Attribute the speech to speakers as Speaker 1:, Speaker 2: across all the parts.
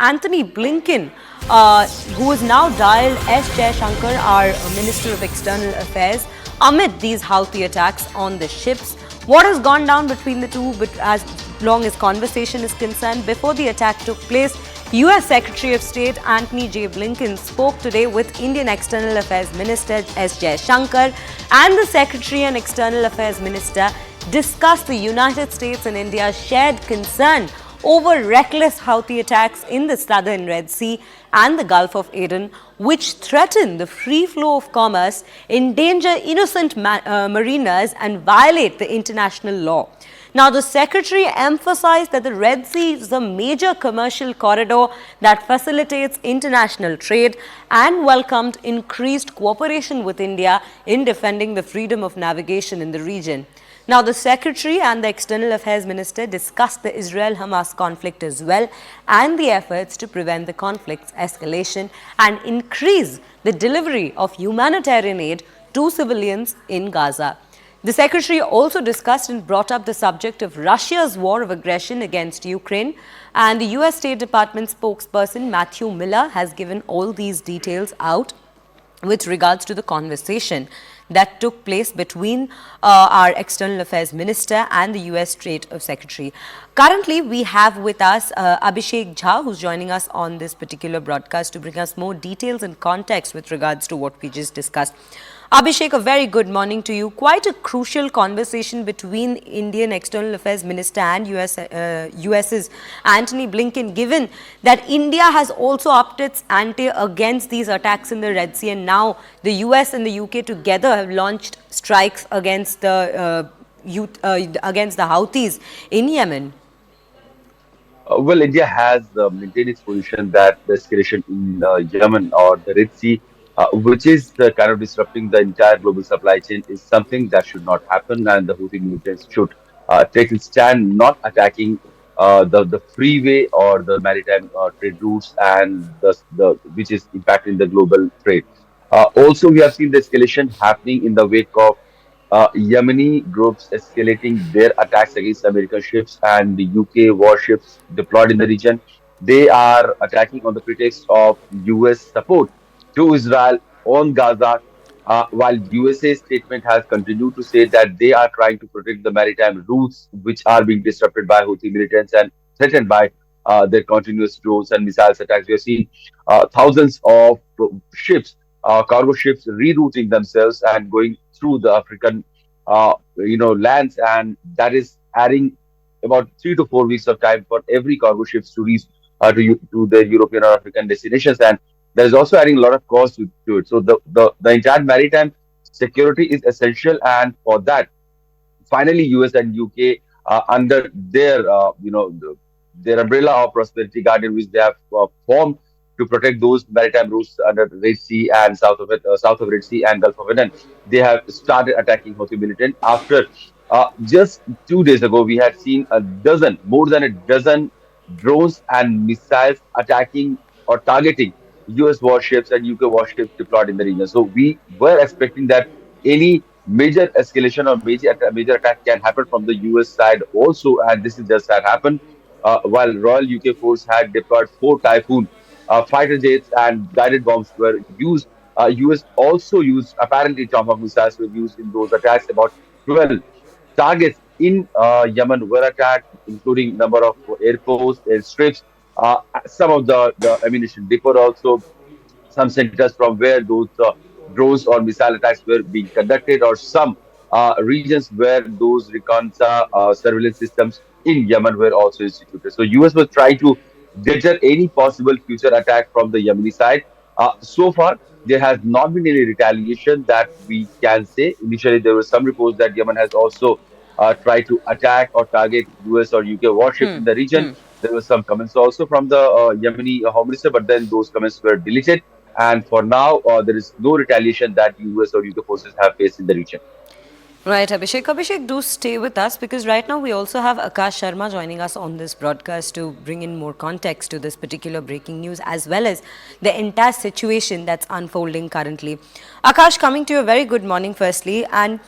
Speaker 1: Antony Blinken, who is now dialed S. Jaishankar, our Minister of External Affairs, amid these Houthi attacks on the ships. What has gone down between the two, but as long as conversation is concerned, before the attack took place, US Secretary of State Antony J. Blinken spoke today with Indian External Affairs Minister S. Jaishankar, and the Secretary and External Affairs Minister discussed the United States and India's shared concern over reckless Houthi attacks in the southern Red Sea and the Gulf of Aden, which threaten the free flow of commerce, endanger innocent mariners, and violate the international law. Now, the Secretary emphasized that the Red Sea is a major commercial corridor that facilitates international trade and welcomed increased cooperation with India in defending the freedom of navigation in the region. Now, the Secretary and the External Affairs Minister discussed the Israel-Hamas conflict as well and the efforts to prevent the conflict's escalation and increase the delivery of humanitarian aid to civilians in Gaza. The Secretary also discussed and brought up the subject of Russia's war of aggression against Ukraine, and the US State Department spokesperson Matthew Miller has given all these details out with regards to the conversation that took place between our External Affairs Minister and the US State Secretary. Currently, we have with us Abhishek Jha, who's joining us on this particular broadcast to bring us more details and context with regards to what we just discussed. Abhishek, a very good morning to you. Quite a crucial conversation between Indian External Affairs Minister and US's Antony Blinken, given that India has also upped its ante against these attacks in the Red Sea, and now the US and the UK together have launched strikes against the Houthis in Yemen.
Speaker 2: Well, India has maintained its position that the escalation in Yemen or the Red Sea, which is kind of disrupting the entire global supply chain, is something that should not happen, and the Houthi militants should take a stand, not attacking the freeway or the maritime trade routes, and the which is impacting the global trade. Also, we have seen the escalation happening in the wake of Yemeni groups escalating their attacks against American ships and the UK warships deployed in the region. They are attacking on the pretext of US support to Israel on Gaza, while USA statement has continued to say that they are trying to protect the maritime routes which are being disrupted by Houthi militants and threatened by their continuous drones and missiles attacks. We have seen thousands of ships, cargo ships, rerouting themselves and going through the African, lands, and that is adding about 3 to 4 weeks of time for every cargo ships to reach to the European or African destinations, and there is also adding a lot of cost to it. So the entire maritime security is essential, and for that, finally, US and UK under their their umbrella of prosperity guardian, which they have formed to protect those maritime routes under the Red Sea and south of Red Sea and Gulf of Aden. They have started attacking Houthi militant. After just 2 days ago, we had seen more than a dozen drones and missiles attacking or targeting US warships and UK warships deployed in the region. So we were expecting that any major escalation or major attack can happen from the US side also, and this is just that happened. While Royal UK Force had deployed 4 Typhoon fighter jets and guided bombs were used. US also used, apparently, Tomahawk missiles were used in those attacks. About 12 targets in Yemen were attacked, including number of airports, airstrips, some of the ammunition depot also, some centers from where those drones or missile attacks were being conducted, or some regions where those reconnaissance surveillance systems in Yemen were also instituted. So US was trying to deter any possible future attack from the Yemeni side. So far, there has not been any retaliation that we can say. Initially, there were some reports that Yemen has also tried to attack or target US or UK warships in the region. There were some comments also from the Yemeni Home Minister, but then those comments were deleted. And for now, there is no retaliation that US or UK forces have faced in the region.
Speaker 1: Right, Abhishek. Abhishek, do stay with us, because right now we also have Akash Sharma joining us on this broadcast to bring in more context to this particular breaking news, as well as the entire situation that's unfolding currently. Akash, coming to you, a very good morning firstly. And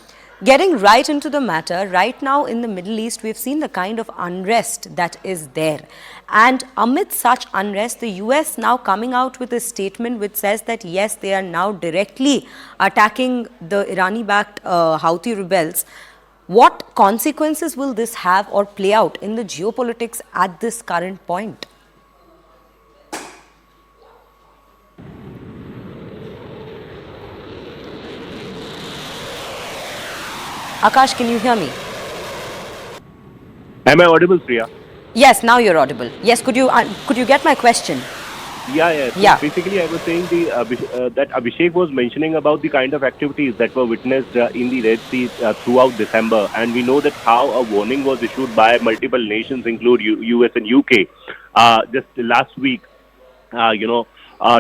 Speaker 1: Getting right into the matter, right now in the Middle East, we've seen the kind of unrest that is there. And amid such unrest, the US now coming out with a statement which says that yes, they are now directly attacking the Irani backed Houthi rebels. What consequences will this have or play out in the geopolitics at this current point? Akash, can you hear me?
Speaker 3: Am I audible, Priya?
Speaker 1: Yes, now you're audible. Yes, could you get my question?
Speaker 3: Yeah, yeah. So
Speaker 1: Yeah.
Speaker 3: basically, I was saying that Abhishek was mentioning about the kind of activities that were witnessed in the Red Sea throughout December, and we know that how a warning was issued by multiple nations, include US and UK, just last week.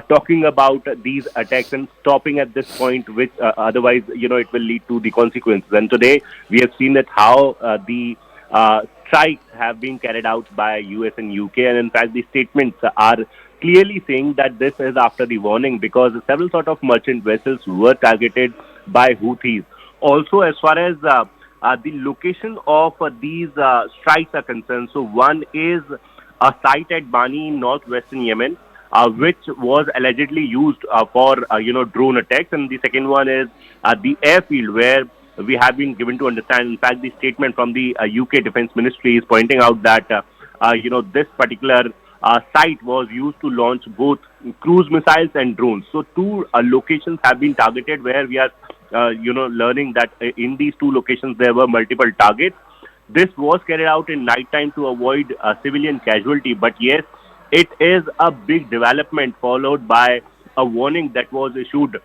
Speaker 3: Talking about these attacks and stopping at this point, which otherwise, it will lead to the consequences. And today we have seen that how the strikes have been carried out by US and UK, and in fact, the statements are clearly saying that this is after the warning because several sort of merchant vessels were targeted by Houthis. Also, as far as the location of these strikes are concerned, so one is a site at Bani in northwestern Yemen, which was allegedly used for drone attacks, and the second one is the airfield where we have been given to understand. In fact, the statement from the UK Defence Ministry is pointing out that this particular site was used to launch both cruise missiles and drones. So two locations have been targeted where we are learning that in these two locations there were multiple targets. This was carried out in night time to avoid civilian casualty, but yes, it is a big development followed by a warning that was issued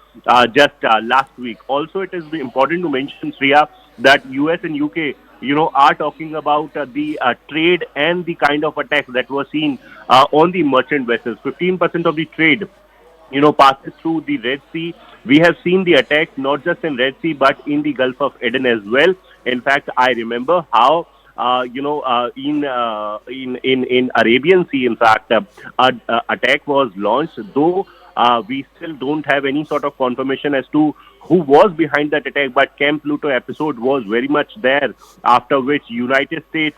Speaker 3: just last week. Also, it is important to mention, Sriya, that US and UK, are talking about the trade and the kind of attacks that were seen on the merchant vessels. 15% of the trade passes through the Red Sea. We have seen the attacks not just in Red Sea but in the Gulf of Aden as well. In fact, I remember how in Arabian Sea, in fact, a attack was launched. Though we still don't have any sort of confirmation as to who was behind that attack, but Camp Pluto episode was very much there. After which United States,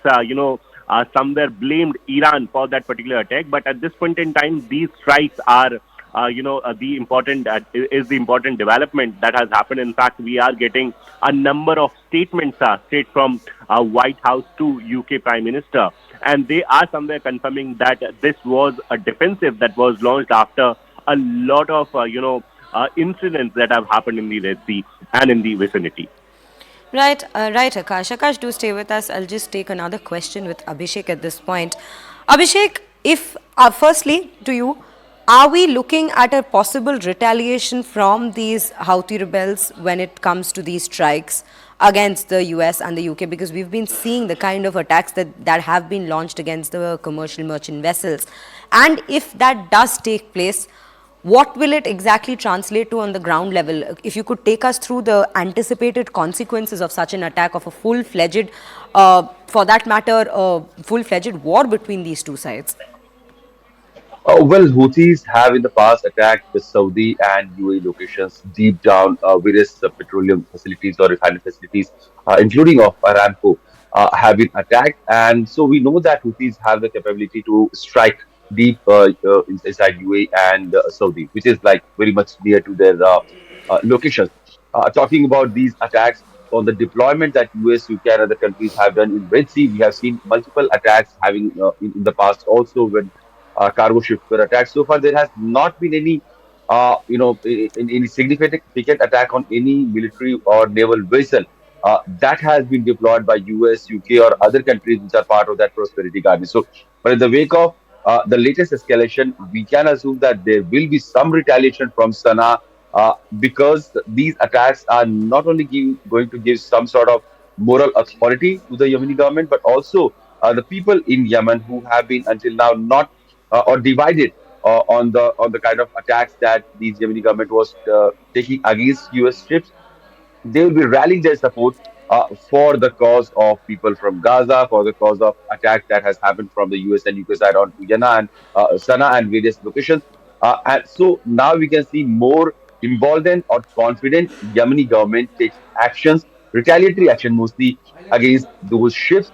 Speaker 3: somewhere blamed Iran for that particular attack. But at this point in time, these strikes are the important is the important development that has happened. In fact, we are getting a number of statements straight from White House to UK Prime Minister, and they are somewhere confirming that this was a defensive that was launched after a lot of incidents that have happened in the Red Sea and in the vicinity.
Speaker 1: Right, Akash. Akash, do stay with us. I'll just take another question with Abhishek at this point. Abhishek, if firstly to you, are we looking at a possible retaliation from these Houthi rebels when it comes to these strikes against the US and the UK? Because we've been seeing the kind of attacks that have been launched against the commercial merchant vessels. And if that does take place, what will it exactly translate to on the ground level? If you could take us through the anticipated consequences of such an attack, of a full-fledged, for that matter, full-fledged war between these two sides.
Speaker 2: Well, Houthis have in the past attacked the Saudi and UAE locations deep down various petroleum facilities or refinery facilities, including of Aramco, have been attacked. And so we know that Houthis have the capability to strike deep inside UAE and Saudi, which is like very much near to their locations. Talking about these attacks on the deployment that US, UK, and other countries have done in Red Sea, we have seen multiple attacks having in the past also when cargo ships were attacked. So far, there has not been any, any significant attack on any military or naval vessel that has been deployed by US, UK, or other countries which are part of that prosperity guarantee. So, but in the wake of the latest escalation, we can assume that there will be some retaliation from Sana'a because these attacks are not only going to give some sort of moral authority to the Yemeni government, but also the people in Yemen who have been until now not or divided on the kind of attacks that the Yemeni government was taking against US ships. They will be rallying their support for the cause of people from Gaza, for the cause of attack that has happened from the US and UK side on Yana and Sana'a and various locations. And so now we can see more emboldened or confident Yemeni government takes actions retaliatory action, mostly against those ships